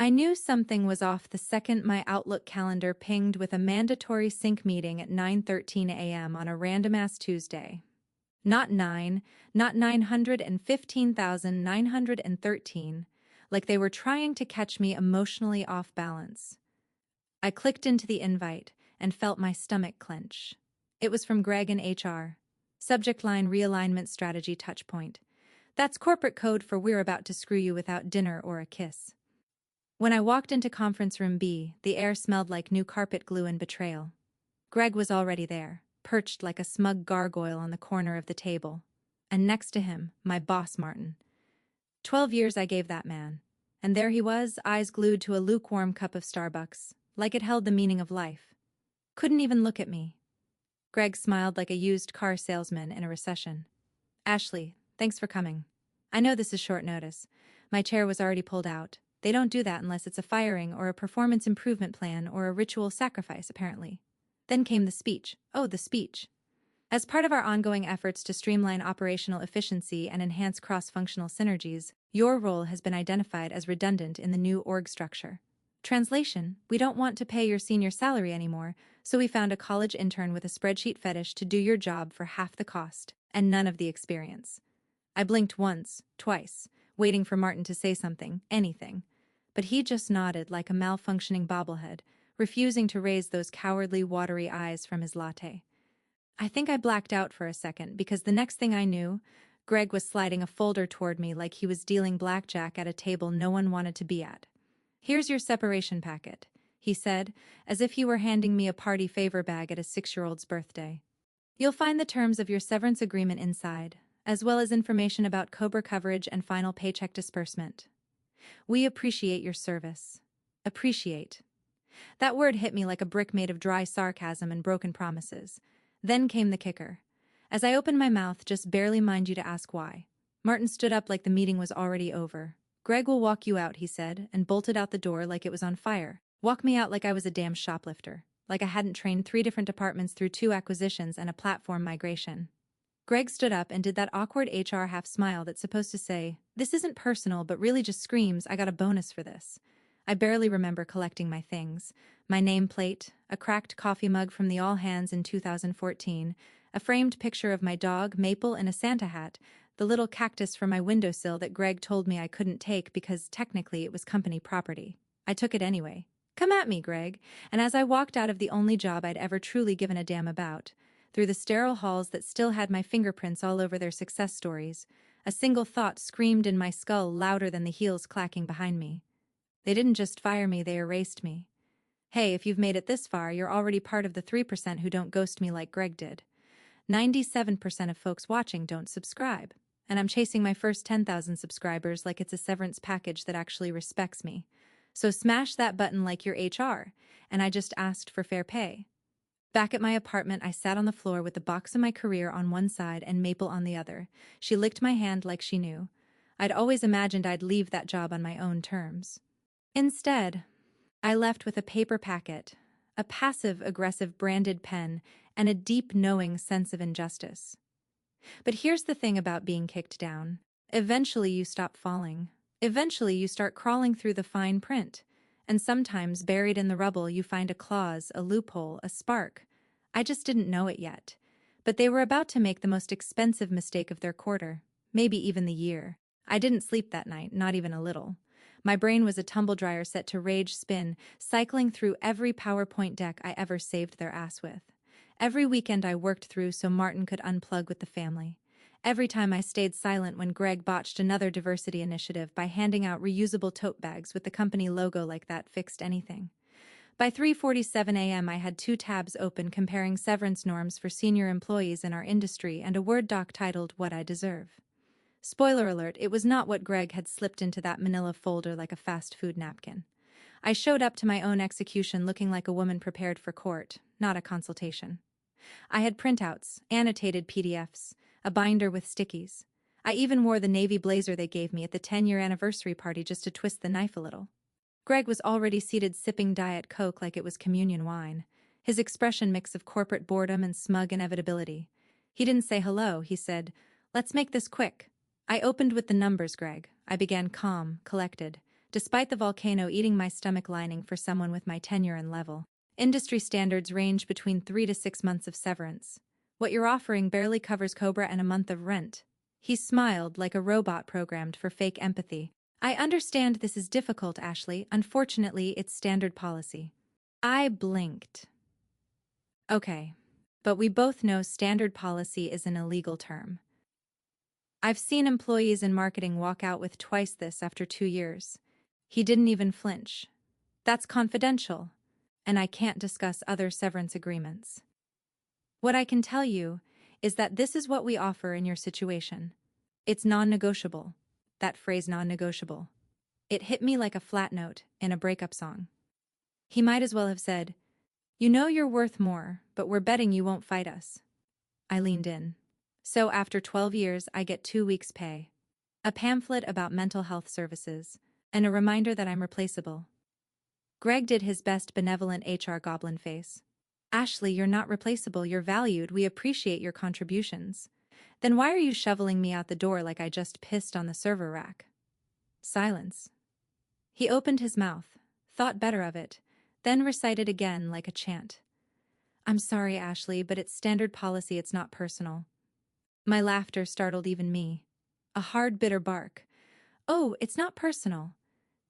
I knew something was off the second my Outlook calendar pinged with a mandatory sync meeting at 9:13 a.m. on a random-ass Tuesday. Not 9, not 915,913, like they were trying to catch me emotionally off balance. I clicked into the invite and felt my stomach clench. It was from Greg in HR. Subject line: realignment strategy touchpoint. That's corporate code for we're about to screw you without dinner or a kiss. When I walked into conference room B, the air smelled like new carpet glue and betrayal. Greg was already there, perched like a smug gargoyle on the corner of the table. And next to him, my boss Martin. 12 years I gave that man. And there he was, eyes glued to a lukewarm cup of Starbucks, like it held the meaning of life. Couldn't even look at me. Greg smiled like a used car salesman in a recession. Ashley, thanks for coming. I know this is short notice. My chair was already pulled out. They don't do that unless it's a firing or a performance improvement plan or a ritual sacrifice, apparently. Then came the speech. Oh, the speech. As part of our ongoing efforts to streamline operational efficiency and enhance cross-functional synergies, your role has been identified as redundant in the new org structure. Translation: we don't want to pay your senior salary anymore, so we found a college intern with a spreadsheet fetish to do your job for half the cost and none of the experience. I blinked once, twice, waiting for Martin to say something, anything. But he just nodded like a malfunctioning bobblehead, refusing to raise those cowardly, watery eyes from his latte. I think I blacked out for a second because the next thing I knew, Greg was sliding a folder toward me like he was dealing blackjack at a table no one wanted to be at. Here's your separation packet, he said, as if he were handing me a party favor bag at a 6-year-old's birthday. You'll find the terms of your severance agreement inside, as well as information about COBRA coverage and final paycheck disbursement. We appreciate your service. Appreciate. That word hit me like a brick made of dry sarcasm and broken promises. Then came the kicker. As I opened my mouth, just barely mind you to ask why, Martin stood up like the meeting was already over. Greg will walk you out, he said, and bolted out the door like it was on fire. Walk me out like I was a damn shoplifter, like I hadn't trained 3 different departments through 2 acquisitions and a platform migration. Greg stood up and did that awkward HR half-smile that's supposed to say, "This isn't personal, but really just screams, I got a bonus for this." I barely remember collecting my things. My nameplate, a cracked coffee mug from the All Hands in 2014, a framed picture of my dog, Maple, in a Santa hat, the little cactus from my windowsill that Greg told me I couldn't take because technically it was company property. I took it anyway. Come at me, Greg. And as I walked out of the only job I'd ever truly given a damn about, through the sterile halls that still had my fingerprints all over their success stories, a single thought screamed in my skull louder than the heels clacking behind me. They didn't just fire me, they erased me. Hey, if you've made it this far, you're already part of the 3% who don't ghost me like Greg did. 97% of folks watching don't subscribe. And I'm chasing my first 10,000 subscribers like it's a severance package that actually respects me. So smash that button like you're HR, and I just asked for fair pay. Back at my apartment, I sat on the floor with the box of my career on one side and Maple on the other. She licked my hand like she knew. I'd always imagined I'd leave that job on my own terms. Instead, I left with a paper packet, a passive-aggressive branded pen, and a deep knowing sense of injustice. But here's the thing about being kicked down. Eventually you stop falling. Eventually you start crawling through the fine print. And sometimes, buried in the rubble, you find a clause, a loophole, a spark. I just didn't know it yet. But they were about to make the most expensive mistake of their quarter, maybe even the year. I didn't sleep that night, not even a little. My brain was a tumble-dryer set to rage spin, cycling through every PowerPoint deck I ever saved their ass with. Every weekend I worked through so Martin could unplug with the family. Every time I stayed silent when Greg botched another diversity initiative by handing out reusable tote bags with the company logo like that fixed anything. By 3:47 a.m. I had 2 tabs open comparing severance norms for senior employees in our industry and a Word doc titled What I Deserve. Spoiler alert, it was not what Greg had slipped into that manila folder like a fast food napkin. I showed up to my own execution looking like a woman prepared for court, not a consultation. I had printouts, annotated PDFs, a binder with stickies. I even wore the navy blazer they gave me at the 10-year anniversary party just to twist the knife a little. Greg was already seated sipping Diet Coke like it was communion wine, his expression mix of corporate boredom and smug inevitability. He didn't say hello, he said, "Let's make this quick." I opened with the numbers, Greg. I began calm, collected. despite the volcano eating my stomach lining for someone with my tenure and level. Industry standards range between 3 to 6 months of severance. What you're offering barely covers Cobra and a month of rent. He smiled like a robot programmed for fake empathy. I understand this is difficult, Ashley. Unfortunately, it's standard policy. I blinked. Okay, but we both know standard policy is an illegal term. I've seen employees in marketing walk out with twice this after 2 years. He didn't even flinch. That's confidential, and I can't discuss other severance agreements. What I can tell you is that this is what we offer in your situation. It's non-negotiable. That phrase, non-negotiable. It hit me like a flat note in a breakup song. He might as well have said, "You know you're worth more, but we're betting you won't fight us." I leaned in. So after 12 years, I get 2 weeks' pay, a pamphlet about mental health services, and a reminder that I'm replaceable. Greg did his best benevolent HR goblin face. "Ashley, you're not replaceable, you're valued, we appreciate your contributions. Then why are you shoveling me out the door like I just pissed on the server rack?" Silence. He opened his mouth, thought better of it, then recited again like a chant. "I'm sorry, Ashley, but it's standard policy, it's not personal." My laughter startled even me. A hard, bitter bark. "Oh, it's not personal.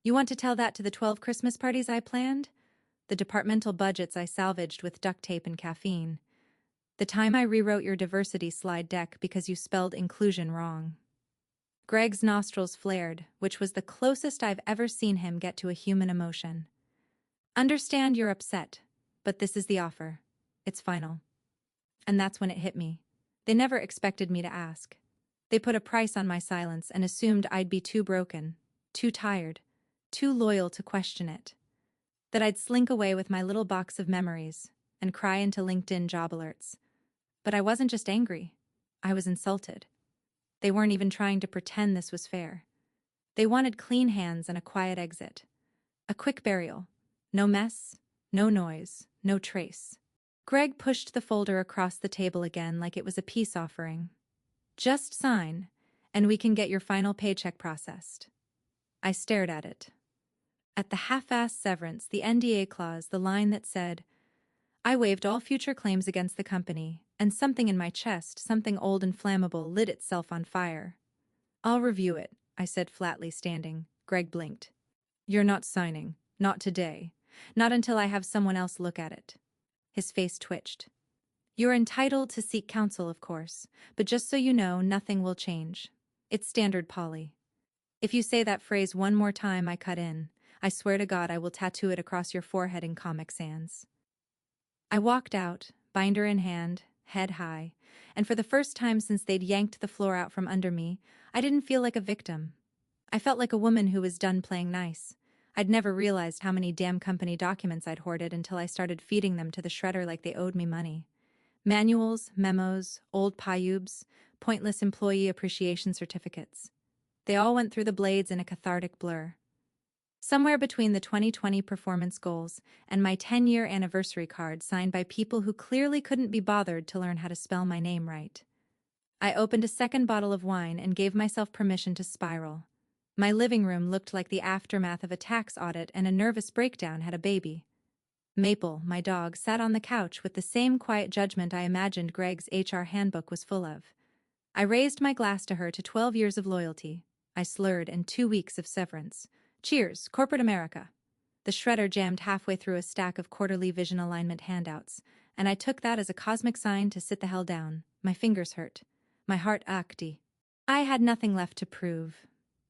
You want to tell that to the 12 Christmas parties I planned? The departmental budgets I salvaged with duct tape and caffeine. The time I rewrote your diversity slide deck because you spelled inclusion wrong." Greg's nostrils flared, which was the closest I've ever seen him get to a human emotion. "Understand you're upset, but this is the offer. It's final." And that's when it hit me. They never expected me to ask. They put a price on my silence and assumed I'd be too broken, too tired, too loyal to question it. That I'd slink away with my little box of memories and cry into LinkedIn job alerts. But I wasn't just angry. I was insulted. They weren't even trying to pretend this was fair. They wanted clean hands and a quiet exit. A quick burial. No mess, no noise, no trace. Greg pushed the folder across the table again like it was a peace offering. "Just sign, and we can get your final paycheck processed." I stared at it. At the half-assed severance, the NDA clause, the line that said, "I waived all future claims against the company," and something in my chest, something old and flammable, lit itself on fire. "I'll review it," I said flatly, standing. Greg blinked. "You're not signing. Not today. Not until I have someone else look at it." His face twitched. "You're entitled to seek counsel, of course, but just so you know, nothing will change. It's standard poly. If you say that phrase one more time," I cut in, "I swear to God I will tattoo it across your forehead in Comic Sans." I walked out, binder in hand, head high, and for the first time since they'd yanked the floor out from under me, I didn't feel like a victim. I felt like a woman who was done playing nice. I'd never realized how many damn company documents I'd hoarded until I started feeding them to the shredder like they owed me money. Manuals, memos, old PIUBs, pointless employee appreciation certificates. They all went through the blades in a cathartic blur. Somewhere between the 2020 performance goals and my 10-year anniversary card signed by people who clearly couldn't be bothered to learn how to spell my name right. I opened a second bottle of wine and gave myself permission to spiral. My living room looked like the aftermath of a tax audit, and a nervous breakdown had a baby. Maple, my dog, sat on the couch with the same quiet judgment I imagined Greg's HR handbook was full of. I raised my glass to her, to 12 years of loyalty. I slurred, and 2 weeks of severance. Cheers, corporate America. The shredder jammed halfway through a stack of quarterly vision alignment handouts, and I took that as a cosmic sign to sit the hell down. My fingers hurt. My heart ached. I had nothing left to prove,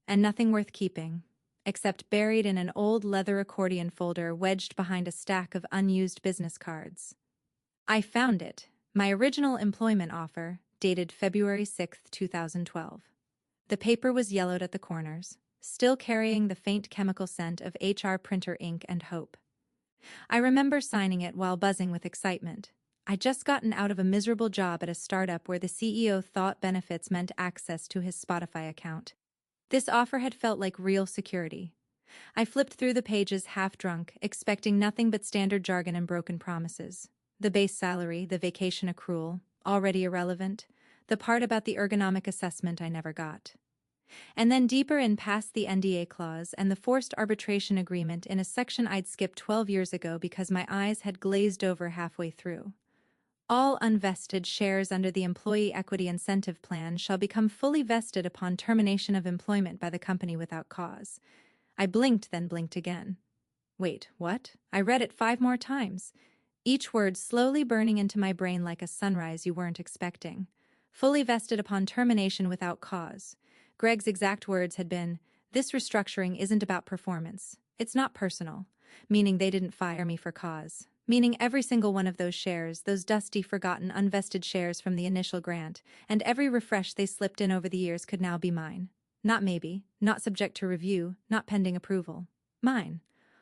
and nothing worth keeping, except buried in an old leather accordion folder wedged behind a stack of unused business cards. I found it, my original employment offer, dated February 6, 2012. The paper was yellowed at the corners, still carrying the faint chemical scent of HR printer ink and hope. I remember signing it while buzzing with excitement. I'd just gotten out of a miserable job at a startup where the CEO thought benefits meant access to his Spotify account. This offer had felt like real security. I flipped through the pages half-drunk, expecting nothing but standard jargon and broken promises. The base salary, the vacation accrual, already irrelevant, the part about the ergonomic assessment I never got. And then deeper in past the NDA clause and the forced arbitration agreement in a section I'd skipped 12 years ago because my eyes had glazed over halfway through. All unvested shares under the Employee Equity Incentive Plan shall become fully vested upon termination of employment by the company without cause. I blinked, then blinked again. Wait, what? I read it 5 more times, each word slowly burning into my brain like a sunrise you weren't expecting. Fully vested upon termination without cause. Greg's exact words had been, "This restructuring isn't about performance. It's not personal," meaning they didn't fire me for cause. Meaning every single one of those shares, those dusty, forgotten, unvested shares from the initial grant, and every refresh they slipped in over the years could now be mine. Not maybe, not subject to review, not pending approval. Mine.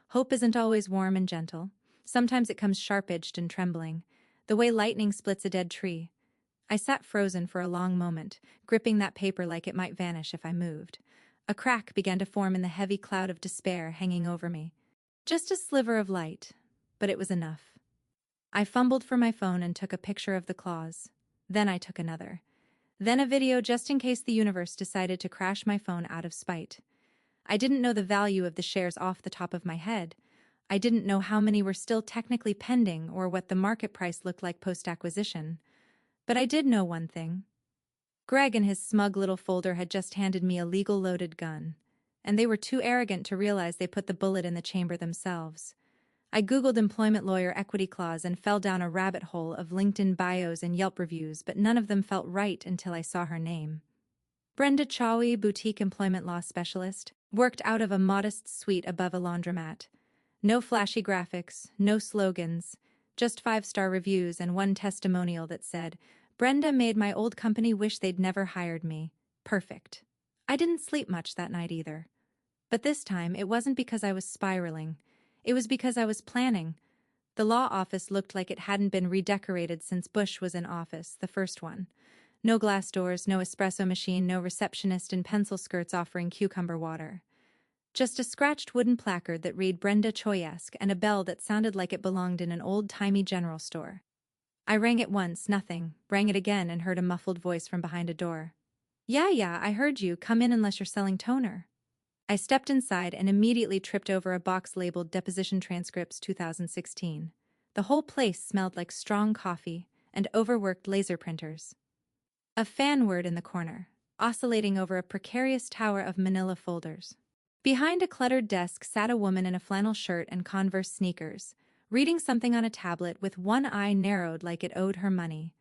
Hope isn't always warm and gentle. Sometimes it comes sharp-edged and trembling, the way lightning splits a dead tree. I sat frozen for a long moment, gripping that paper like it might vanish if I moved. A crack began to form in the heavy cloud of despair hanging over me. Just a sliver of light, but it was enough. I fumbled for my phone and took a picture of the clause. Then I took another. Then a video just in case the universe decided to crash my phone out of spite. I didn't know the value of the shares off the top of my head. I didn't know how many were still technically pending or what the market price looked like post-acquisition. But I did know one thing. Greg and his smug little folder had just handed me a legal loaded gun, and they were too arrogant to realize they put the bullet in the chamber themselves. I Googled employment lawyer equity clause and fell down a rabbit hole of LinkedIn bios and Yelp reviews, but none of them felt right until I saw her name. Brenda Chawi, boutique employment law specialist, worked out of a modest suite above a laundromat. No flashy graphics, no slogans, just 5-star reviews and one testimonial that said, "Brenda made my old company wish they'd never hired me. Perfect." I didn't sleep much that night either. But this time, it wasn't because I was spiraling. It was because I was planning. The law office looked like it hadn't been redecorated since Bush was in office, the first one. No glass doors, no espresso machine, no receptionist in pencil skirts offering cucumber water. Just a scratched wooden placard that read Brenda Choyesk and a bell that sounded like it belonged in an old-timey general store. I rang it once, nothing, rang it again and heard a muffled voice from behind a door. Yeah, I heard you. Come in unless you're selling toner." I stepped inside and immediately tripped over a box labeled Deposition Transcripts 2016. The whole place smelled like strong coffee and overworked laser printers. A fan word in the corner, oscillating over a precarious tower of manila folders. Behind a cluttered desk sat a woman in a flannel shirt and Converse sneakers, reading something on a tablet with one eye narrowed like it owed her money.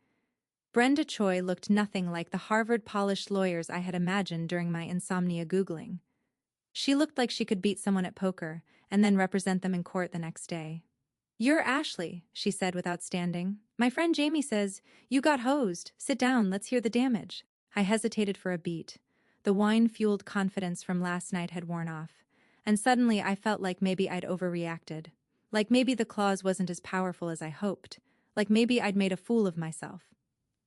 Brenda Choi looked nothing like the Harvard-polished lawyers I had imagined during my insomnia Googling. She looked like she could beat someone at poker and then represent them in court the next day. "You're Ashley," she said without standing. "My friend Jamie says, you got hosed. Sit down, let's hear the damage." I hesitated for a beat. The wine-fueled confidence from last night had worn off, and suddenly I felt like maybe I'd overreacted. Like maybe the clause wasn't as powerful as I hoped. Like maybe I'd made a fool of myself.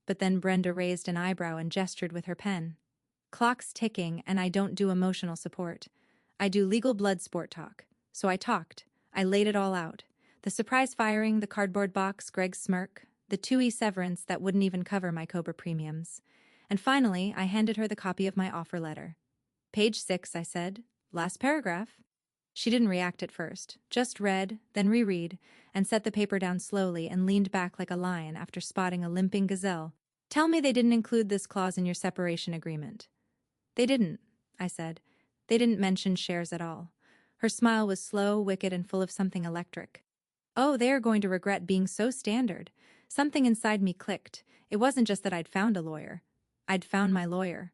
But then Brenda raised an eyebrow and gestured with her pen. Clock's ticking, and I don't do emotional support. I do legal blood sport talk. So I talked. I laid it all out. The surprise firing, the cardboard box, Greg's smirk, the 2E severance that wouldn't even cover my COBRA premiums. And finally, I handed her the copy of my offer letter. "Page 6, I said. "Last paragraph." She didn't react at first, just read, then reread, and set the paper down slowly and leaned back like a lion after spotting a limping gazelle. "Tell me they didn't include this clause in your separation agreement." "They didn't," I said. "They didn't mention shares at all." Her smile was slow, wicked, and full of something electric. "Oh, they are going to regret being so standard." Something inside me clicked. It wasn't just that I'd found a lawyer. I'd found my lawyer.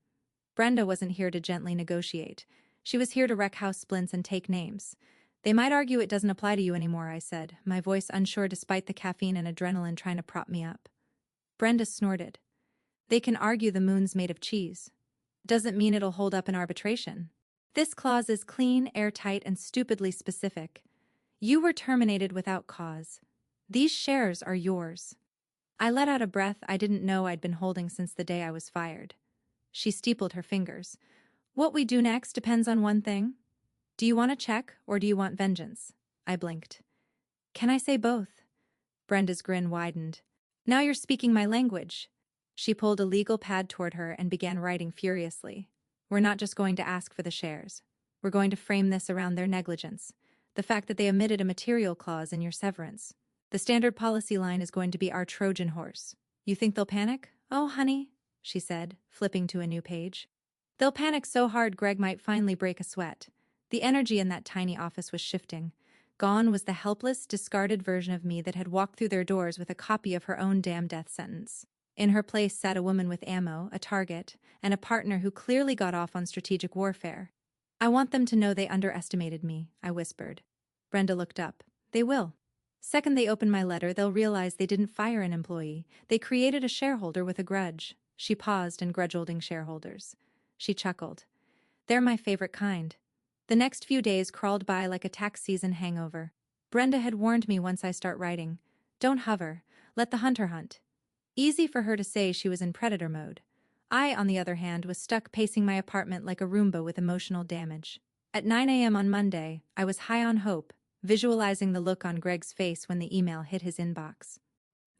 Brenda wasn't here to gently negotiate. She was here to wreck house splints and take names. "They might argue it doesn't apply to you anymore," I said, my voice unsure despite the caffeine and adrenaline trying to prop me up. Brenda snorted. "They can argue the moon's made of cheese. Doesn't mean it'll hold up in arbitration. This clause is clean, airtight, and stupidly specific. You were terminated without cause. These shares are yours." I let out a breath I didn't know I'd been holding since the day I was fired. She steepled her fingers. "What we do next depends on one thing. Do you want a check or do you want vengeance?" I blinked. "Can I say both?" Brenda's grin widened. "Now you're speaking my language." She pulled a legal pad toward her and began writing furiously. We're not just going to ask for the shares. We're going to frame this around their negligence. The fact that they omitted a material clause in your severance. The standard policy line is going to be our Trojan horse. You think they'll panic? Oh, honey, she said, flipping to a new page. They'll panic so hard Greg might finally break a sweat. The energy in that tiny office was shifting. Gone was the helpless, discarded version of me that had walked through their doors with a copy of her own damn death sentence. In her place sat a woman with ammo, a target, and a partner who clearly got off on strategic warfare. I want them to know they underestimated me, I whispered. Brenda looked up. They will. Second they open my letter, they'll realize they didn't fire an employee. They created a shareholder with a grudge. She paused and grudge-holding shareholders. She chuckled. They're my favorite kind. The next few days crawled by like a tax season hangover. Brenda had warned me once I start writing. Don't hover. Let the hunter hunt. Easy for her to say she was in predator mode. I, on the other hand, was stuck pacing my apartment like a Roomba with emotional damage. At 9 a.m. on Monday, I was high on hope, visualizing the look on Greg's face when the email hit his inbox.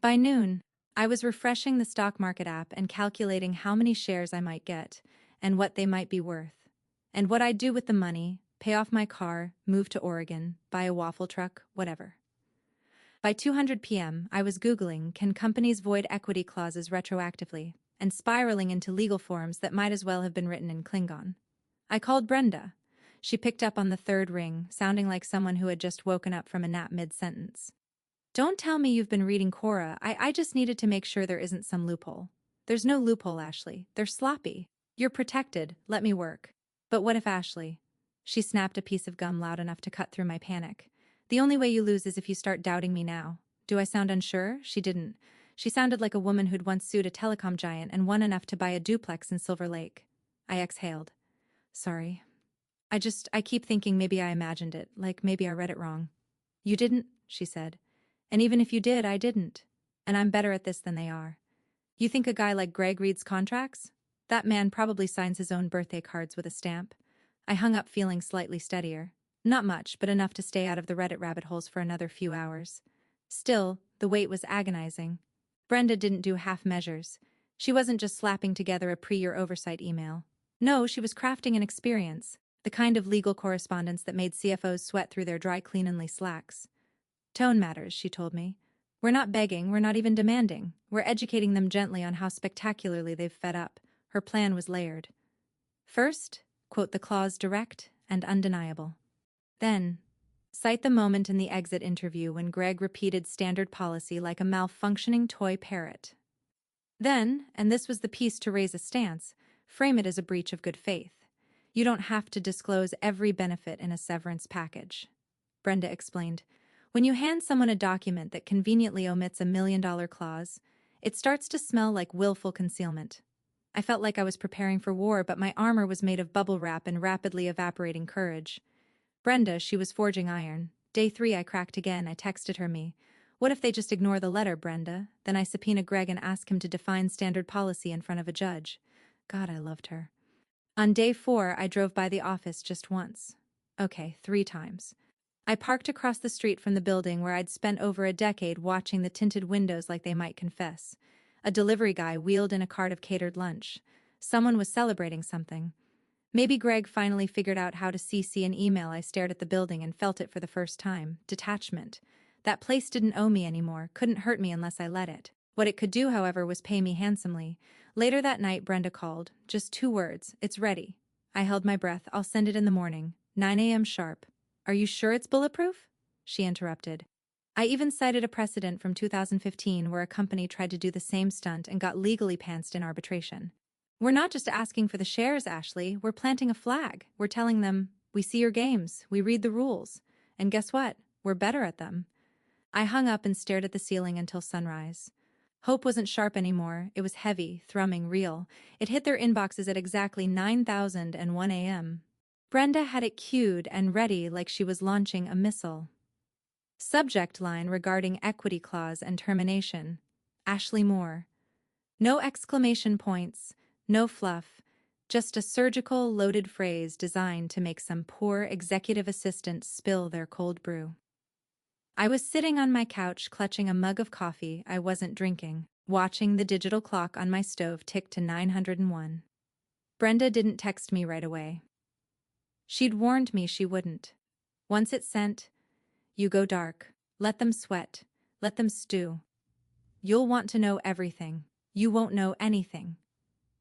By noon, I was refreshing the stock market app and calculating how many shares I might get, and what they might be worth, and what I'd do with the money, pay off my car, move to Oregon, buy a waffle truck, whatever. By 200 p.m., I was Googling, can companies void equity clauses retroactively, and spiraling into legal forms that might as well have been written in Klingon. I called Brenda. She picked up on the third ring, sounding like someone who had just woken up from a nap mid-sentence. Don't tell me you've been reading Cora. I just needed to make sure there isn't some loophole. There's no loophole, Ashley. They're sloppy. You're protected. Let me work. But what if Ashley? She snapped a piece of gum loud enough to cut through my panic. The only way you lose is if you start doubting me now. Do I sound unsure? She didn't. She sounded like a woman who'd once sued a telecom giant and won enough to buy a duplex in Silver Lake. I exhaled. Sorry. I keep thinking maybe I imagined it, like maybe I read it wrong. You didn't, she said. And even if you did, I didn't. And I'm better at this than they are. You think a guy like Greg reads contracts? That man probably signs his own birthday cards with a stamp. I hung up feeling slightly steadier. Not much, but enough to stay out of the Reddit rabbit holes for another few hours. Still, the wait was agonizing. Brenda didn't do half measures. She wasn't just slapping together a pre-year oversight email. No, she was crafting an experience, the kind of legal correspondence that made CFOs sweat through their dry cleanly slacks. Tone matters, she told me. We're not begging, we're not even demanding. We're educating them gently on how spectacularly they've fed up. Her plan was layered. First, quote the clause direct and undeniable. Then, cite the moment in the exit interview when Greg repeated standard policy like a malfunctioning toy parrot. Then, and this was the piece to raise a stance, frame it as a breach of good faith. You don't have to disclose every benefit in a severance package. Brenda explained. When you hand someone a document that conveniently omits a $1 million clause, it starts to smell like willful concealment. I felt like I was preparing for war, but my armor was made of bubble wrap and rapidly evaporating courage. Brenda, she was forging iron. Day 3 I cracked again. I texted her me. What if they just ignore the letter, Brenda? Then I subpoena Greg and ask him to define standard policy in front of a judge. God, I loved her. On day 4, I drove by the office just once. Okay, 3 times. I parked across the street from the building where I'd spent over a decade watching the tinted windows like they might confess. A delivery guy wheeled in a cart of catered lunch. Someone was celebrating something. Maybe Greg finally figured out how to CC an email. I stared at the building and felt it for the first time. Detachment. That place didn't owe me anymore, couldn't hurt me unless I let it. What it could do, however, was pay me handsomely. Later that night, Brenda called. Just 2 words. It's ready. I held my breath. I'll send it in the morning. 9 a.m. sharp. Are you sure it's bulletproof? She interrupted. I even cited a precedent from 2015 where a company tried to do the same stunt and got legally pantsed in arbitration. We're not just asking for the shares, Ashley. We're planting a flag. We're telling them, we see your games, we read the rules. And guess what? We're better at them. I hung up and stared at the ceiling until sunrise. Hope wasn't sharp anymore. It was heavy, thrumming, real. It hit their inboxes at exactly 9,001 a.m. Brenda had it queued and ready like she was launching a missile. Subject line regarding equity clause and termination. Ashley Moore. No exclamation points. No fluff, just a surgical, loaded phrase designed to make some poor executive assistant spill their cold brew. I was sitting on my couch clutching a mug of coffee I wasn't drinking, watching the digital clock on my stove tick to 901. Brenda didn't text me right away. She'd warned me she wouldn't. Once it's sent, you go dark. Let them sweat. Let them stew. You'll want to know everything. You won't know anything.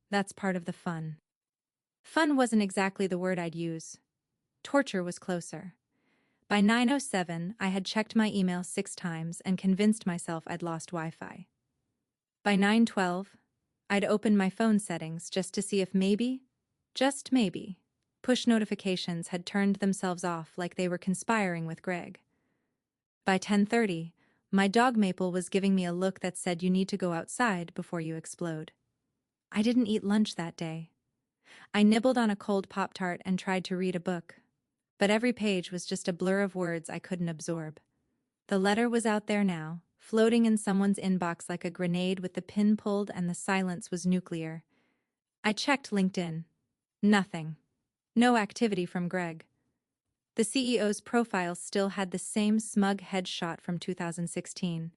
That's part of the fun. Fun wasn't exactly the word I'd use. Torture was closer. By 9:07, I had checked my email 6 times and convinced myself I'd lost Wi-Fi. By 9:12, I'd opened my phone settings just to see if maybe, just maybe, push notifications had turned themselves off like they were conspiring with Greg. By 10:30, my dog Maple was giving me a look that said you need to go outside before you explode. I didn't eat lunch that day. I nibbled on a cold Pop-Tart and tried to read a book, but every page was just a blur of words I couldn't absorb. The letter was out there now, floating in someone's inbox like a grenade with the pin pulled, and the silence was nuclear. I checked LinkedIn. Nothing. No activity from Greg. The CEO's profile still had the same smug headshot from 2016,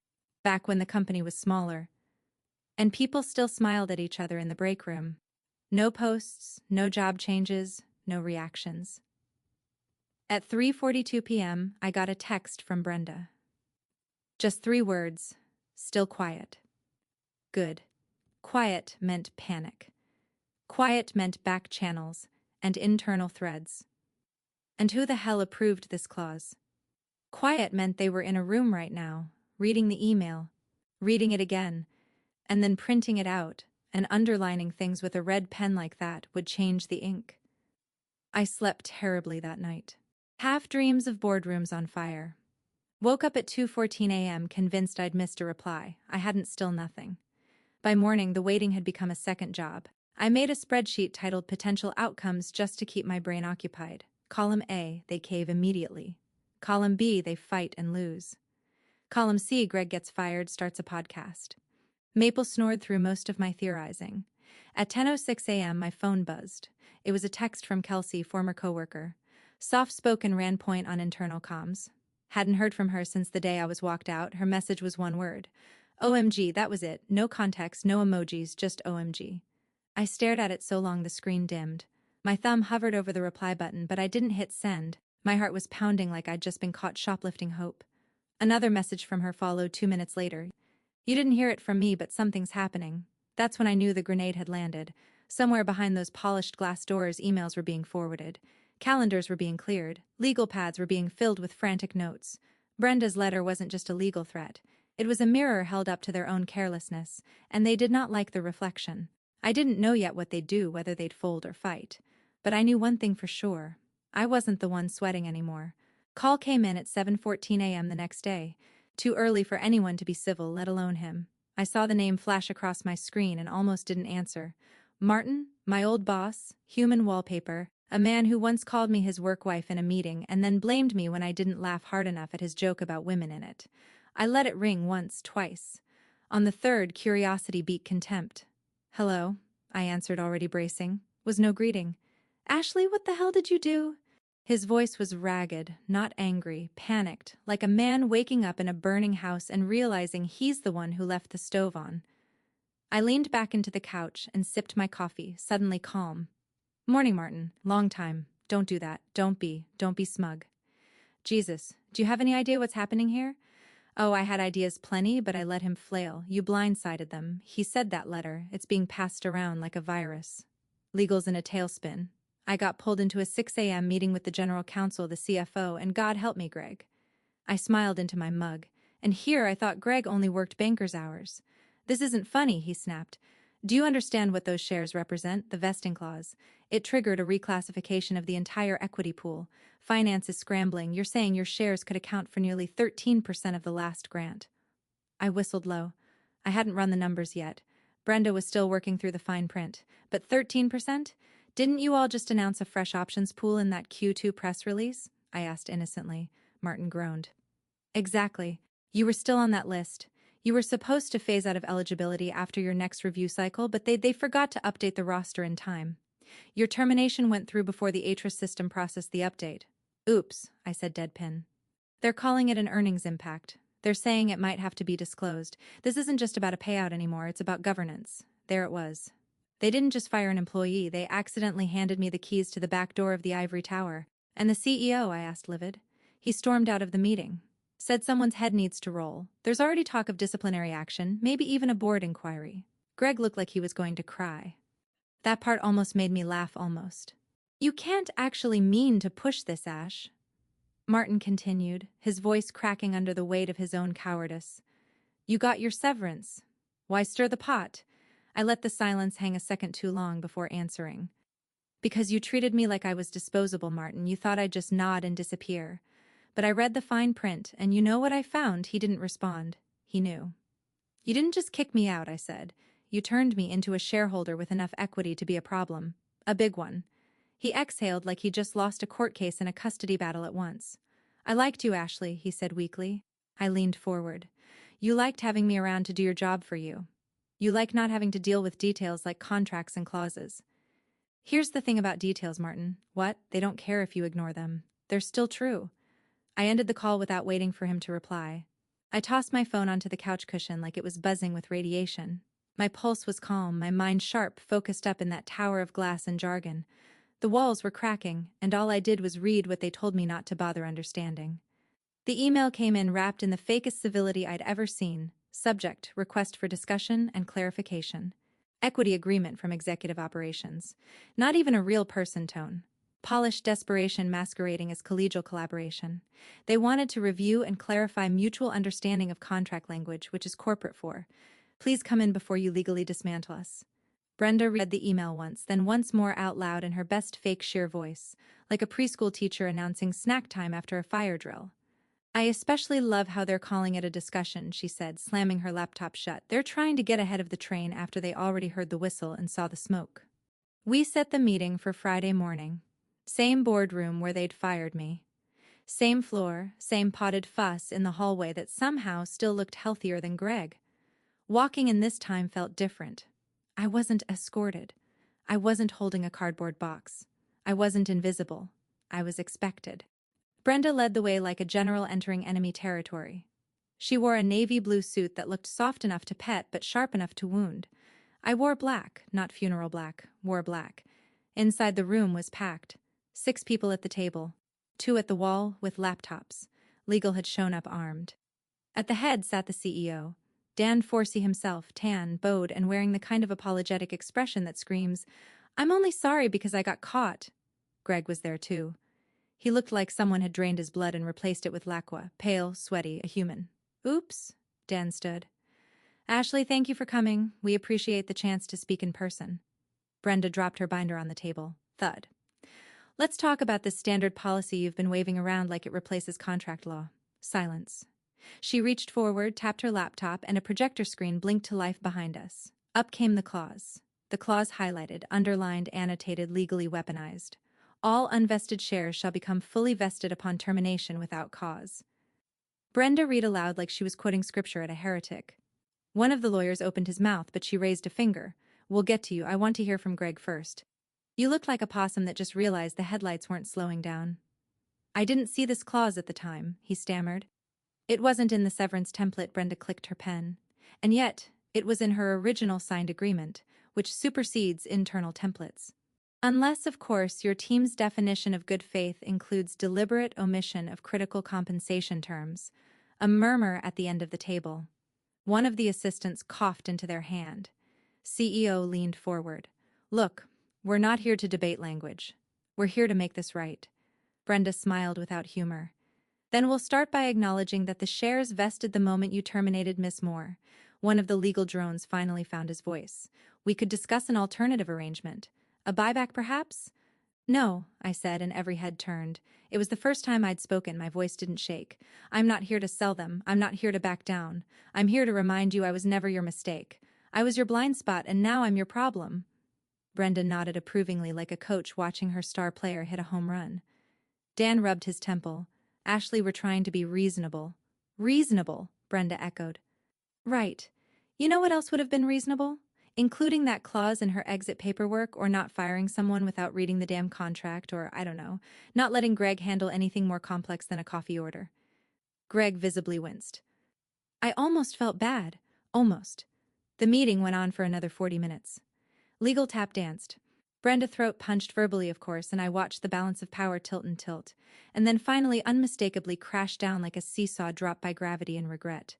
back when the company was smaller. And people still smiled at each other in the break room. No posts, no job changes, no reactions. At 3:42 p.m., I got a text from Brenda. Just 3 words, still quiet. Good. Quiet meant panic. Quiet meant back channels and internal threads. And who the hell approved this clause? Quiet meant they were in a room right now, reading the email, reading it again, and then printing it out, and underlining things with a red pen like that would change the ink. I slept terribly that night. Half dreams of boardrooms on fire. Woke up at 2:14 a.m. convinced I'd missed a reply. I hadn't still nothing. By morning, the waiting had become a second job. I made a spreadsheet titled Potential Outcomes just to keep my brain occupied. Column A, they cave immediately. Column B, they fight and lose. Column C, Greg gets fired, starts a podcast. Maple snored through most of my theorizing. At 10:06 a.m., my phone buzzed. It was a text from Kelsey, former coworker. Soft-spoken, ran point on internal comms. Hadn't heard from her since the day I was walked out. Her message was one word. OMG, that was it. No context, no emojis, just OMG. I stared at it so long the screen dimmed. My thumb hovered over the reply button, but I didn't hit send. My heart was pounding like I'd just been caught shoplifting hope. Another message from her followed 2 minutes later. You didn't hear it from me, but something's happening. That's when I knew the grenade had landed. Somewhere behind those polished glass doors, emails were being forwarded. Calendars were being cleared. Legal pads were being filled with frantic notes. Brenda's letter wasn't just a legal threat. It was a mirror held up to their own carelessness, and they did not like the reflection. I didn't know yet what they'd do, whether they'd fold or fight. But I knew one thing for sure. I wasn't the one sweating anymore. Call came in at 7:14 a.m. the next day. Too early for anyone to be civil, let alone him. I saw the name flash across my screen and almost didn't answer. Martin, my old boss, human wallpaper, a man who once called me his work wife in a meeting and then blamed me when I didn't laugh hard enough at his joke about women in it. I let it ring once, twice. On the third, curiosity beat contempt. Hello, I answered, already bracing. Was no greeting. Ashley, what the hell did you do? His voice was ragged, not angry, panicked, like a man waking up in a burning house and realizing he's the one who left the stove on. I leaned back into the couch and sipped my coffee, suddenly calm. Morning, Martin. Long time. Don't do that. Don't be smug. Jesus, do you have any idea what's happening here? Oh, I had ideas plenty, but I let him flail. You blindsided them. He said that letter. It's being passed around like a virus. Legal's in a tailspin. I got pulled into a 6 a.m. meeting with the general counsel, the CFO, and God help me, Greg. I smiled into my mug. And here I thought Greg only worked banker's hours. This isn't funny, he snapped. Do you understand what those shares represent, the vesting clause? It triggered a reclassification of the entire equity pool. Finance is scrambling. You're saying your shares could account for nearly 13% of the last grant. I whistled low. I hadn't run the numbers yet. Brenda was still working through the fine print. But 13%? Didn't you all just announce a fresh options pool in that Q2 press release? I asked innocently. Martin groaned. Exactly. You were still on that list. You were supposed to phase out of eligibility after your next review cycle, but they forgot to update the roster in time. Your termination went through before the ATRIS system processed the update. Oops, I said deadpan. They're calling it an earnings impact. They're saying it might have to be disclosed. This isn't just about a payout anymore, it's about governance. There it was. They didn't just fire an employee, they accidentally handed me the keys to the back door of the ivory tower. And the CEO, I asked livid. He stormed out of the meeting. Said someone's head needs to roll. There's already talk of disciplinary action, maybe even a board inquiry. Greg looked like he was going to cry. That part almost made me laugh almost. You can't actually mean to push this, Ash. Martin continued, his voice cracking under the weight of his own cowardice. You got your severance. Why stir the pot? I let the silence hang a second too long before answering. Because you treated me like I was disposable, Martin. You thought I'd just nod and disappear. But I read the fine print, and you know what I found? He didn't respond. He knew. You didn't just kick me out, I said. You turned me into a shareholder with enough equity to be a problem. A big one. He exhaled like he just lost a court case and a custody battle at once. I liked you, Ashley, he said weakly. I leaned forward. You liked having me around to do your job for you. You like not having to deal with details like contracts and clauses. Here's the thing about details, Martin. What? They don't care if you ignore them. They're still true. I ended the call without waiting for him to reply. I tossed my phone onto the couch cushion like it was buzzing with radiation. My pulse was calm, my mind sharp, focused up in that tower of glass and jargon. The walls were cracking, and all I did was read what they told me not to bother understanding. The email came in wrapped in the fakest civility I'd ever seen. Subject, request for discussion and clarification. Equity agreement from executive operations. Not even a real person tone. Polished desperation masquerading as collegial collaboration. They wanted to review and clarify mutual understanding of contract language, which is corporate for. Please come in before you legally dismantle us. Brenda read the email once, then once more out loud in her best fake sheer voice, like a preschool teacher announcing snack time after a fire drill. I especially love how they're calling it a discussion, she said, slamming her laptop shut. They're trying to get ahead of the train after they already heard the whistle and saw the smoke. We set the meeting for Friday morning. Same boardroom where they'd fired me. Same floor, same potted fuss in the hallway that somehow still looked healthier than Greg. Walking in this time felt different. I wasn't escorted. I wasn't holding a cardboard box. I wasn't invisible. I was expected. Brenda led the way like a general entering enemy territory. She wore a navy blue suit that looked soft enough to pet but sharp enough to wound. I wore black, not funeral black, wore black. Inside the room was packed. 6 people at the table, 2 at the wall with laptops. Legal had shown up armed. At the head sat the CEO, Dan Forsey himself, tan, bowed, and wearing the kind of apologetic expression that screams, "I'm only sorry because I got caught." Greg was there too. He looked like someone had drained his blood and replaced it with lacquer, pale, sweaty, a human. Oops, Dan stood. Ashley, thank you for coming. We appreciate the chance to speak in person. Brenda dropped her binder on the table. Thud. Let's talk about this standard policy you've been waving around like it replaces contract law. Silence. She reached forward, tapped her laptop, and a projector screen blinked to life behind us. Up came the clause. The clause highlighted, underlined, annotated, legally weaponized. All unvested shares shall become fully vested upon termination without cause. Brenda read aloud like she was quoting scripture at a heretic. One of the lawyers opened his mouth, but she raised a finger. We'll get to you. I want to hear from Greg first. You looked like a possum that just realized the headlights weren't slowing down. I didn't see this clause at the time, he stammered. It wasn't in the severance template, Brenda clicked her pen. And yet, it was in her original signed agreement, which supersedes internal templates. Unless, of course, your team's definition of good faith includes deliberate omission of critical compensation terms. A murmur at the end of the table. One of the assistants coughed into their hand. CEO leaned forward. Look, we're not here to debate language. We're here to make this right. Brenda smiled without humor. Then we'll start by acknowledging that the shares vested the moment you terminated Miss Moore. One of the legal drones finally found his voice. We could discuss an alternative arrangement. A buyback, perhaps? No, I said, and every head turned. It was the first time I'd spoken. My voice didn't shake. I'm not here to sell them. I'm not here to back down. I'm here to remind you I was never your mistake. I was your blind spot, and now I'm your problem. Brenda nodded approvingly like a coach watching her star player hit a home run. Dan rubbed his temple. Ashley, we're trying to be reasonable. Reasonable, Brenda echoed. Right. You know what else would have been reasonable? Including that clause in her exit paperwork, or not firing someone without reading the damn contract, or, I don't know, not letting Greg handle anything more complex than a coffee order. Greg visibly winced. I almost felt bad. Almost. The meeting went on for another 40 minutes. Legal tap danced. Brenda throat punched verbally, of course, and I watched the balance of power tilt and tilt, and then finally unmistakably crash down like a seesaw dropped by gravity and regret.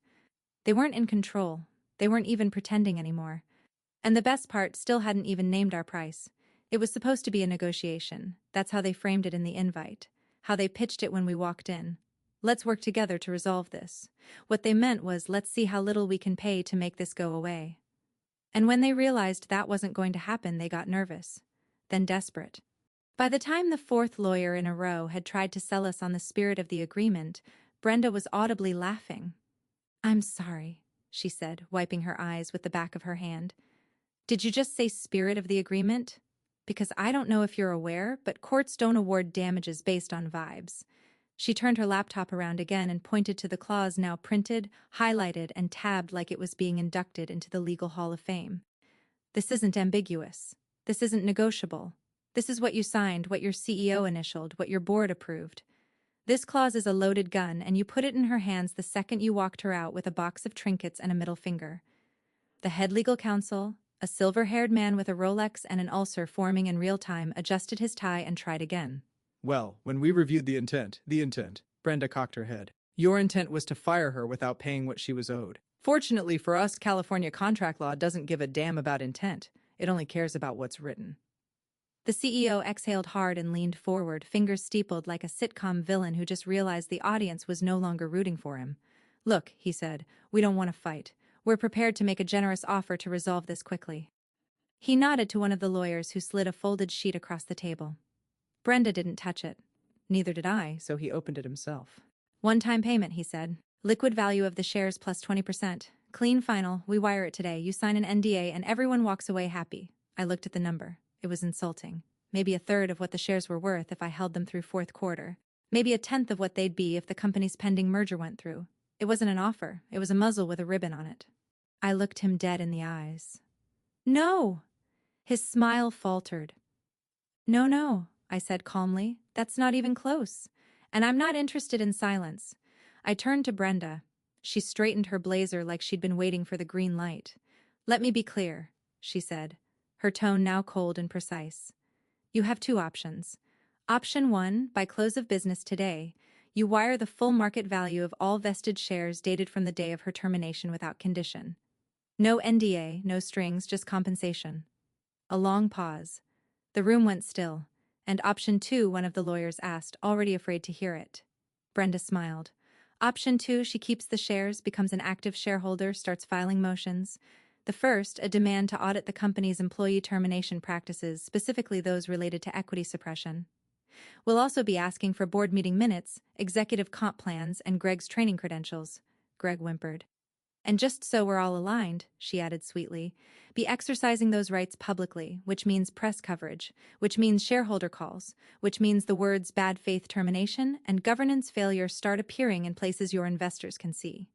They weren't in control. They weren't even pretending anymore. And the best part, still hadn't even named our price. It was supposed to be a negotiation. That's how they framed it in the invite. How they pitched it when we walked in. Let's work together to resolve this. What they meant was, let's see how little we can pay to make this go away. And when they realized that wasn't going to happen, they got nervous. Then desperate. By the time the fourth lawyer in a row had tried to sell us on the spirit of the agreement, Brenda was audibly laughing. "I'm sorry," she said, wiping her eyes with the back of her hand. "Did you just say spirit of the agreement? Because I don't know if you're aware, but courts don't award damages based on vibes." She turned her laptop around again and pointed to the clause now printed, highlighted, and tabbed like it was being inducted into the Legal Hall of Fame. "This isn't ambiguous. This isn't negotiable. This is what you signed, what your CEO initialed, what your board approved. This clause is a loaded gun, and you put it in her hands the second you walked her out with a box of trinkets and a middle finger." The head legal counsel, a silver-haired man with a Rolex and an ulcer forming in real time, adjusted his tie and tried again. "Well, when we reviewed the intent, Brenda cocked her head. Your intent was to fire her without paying what she was owed. Fortunately for us, California contract law doesn't give a damn about intent. It only cares about what's written." The CEO exhaled hard and leaned forward, fingers steepled like a sitcom villain who just realized the audience was no longer rooting for him. "Look," he said, "we don't want to fight. We're prepared to make a generous offer to resolve this quickly." He nodded to one of the lawyers who slid a folded sheet across the table. Brenda didn't touch it. Neither did I, so he opened it himself. "One-time payment," he said. "Liquid value of the shares plus 20%. Clean final, we wire it today. You sign an NDA and everyone walks away happy." I looked at the number. It was insulting. Maybe a third of what the shares were worth if I held them through fourth quarter. Maybe a tenth of what they'd be if the company's pending merger went through. It wasn't an offer. It was a muzzle with a ribbon on it. I looked him dead in the eyes. "No!" His smile faltered. No, I said calmly. "That's not even close. And I'm not interested in silence." I turned to Brenda. She straightened her blazer like she'd been waiting for the green light. "Let me be clear," she said, her tone now cold and precise. "You have two options. Option 1, by close of business today, you wire the full market value of all vested shares dated from the day of her termination without condition. No NDA, no strings, just compensation." A long pause. The room went still, and option 2, one of the lawyers asked, already afraid to hear it. Brenda smiled. "Option 2, she keeps the shares, becomes an active shareholder, starts filing motions. The first, a demand to audit the company's employee termination practices, specifically those related to equity suppression. We'll also be asking for board meeting minutes, executive comp plans, and Greg's training credentials." Greg whimpered. "And just so we're all aligned," she added sweetly, "be exercising those rights publicly, which means press coverage, which means shareholder calls, which means the words bad faith termination and governance failure start appearing in places your investors can see."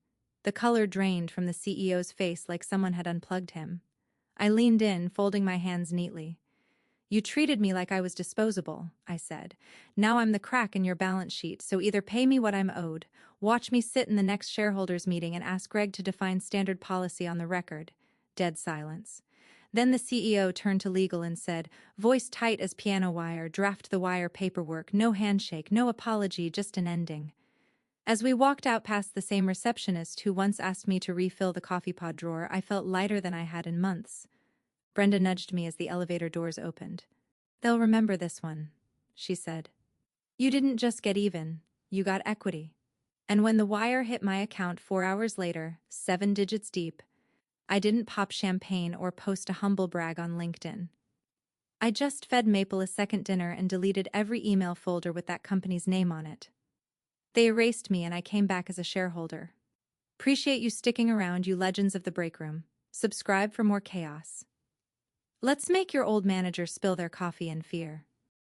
The color drained from the CEO's face like someone had unplugged him. I leaned in, folding my hands neatly. "You treated me like I was disposable," I said. "Now I'm the crack in your balance sheet, so either pay me what I'm owed, watch me sit in the next shareholders meeting and ask Greg to define standard policy on the record." Dead silence. Then the CEO turned to legal and said, voice tight as piano wire, "Draft the wire paperwork, no handshake, no apology, just an ending." As we walked out past the same receptionist who once asked me to refill the coffee pod drawer, I felt lighter than I had in months. Brenda nudged me as the elevator doors opened. "They'll remember this one," she said. "You didn't just get even, you got equity." And when the wire hit my account 4 hours later, 7 digits deep, I didn't pop champagne or post a humble brag on LinkedIn. I just fed Maple a second dinner and deleted every email folder with that company's name on it. They erased me and I came back as a shareholder. Appreciate you sticking around, you legends of the break room. Subscribe for more chaos. Let's make your old manager spill their coffee in fear.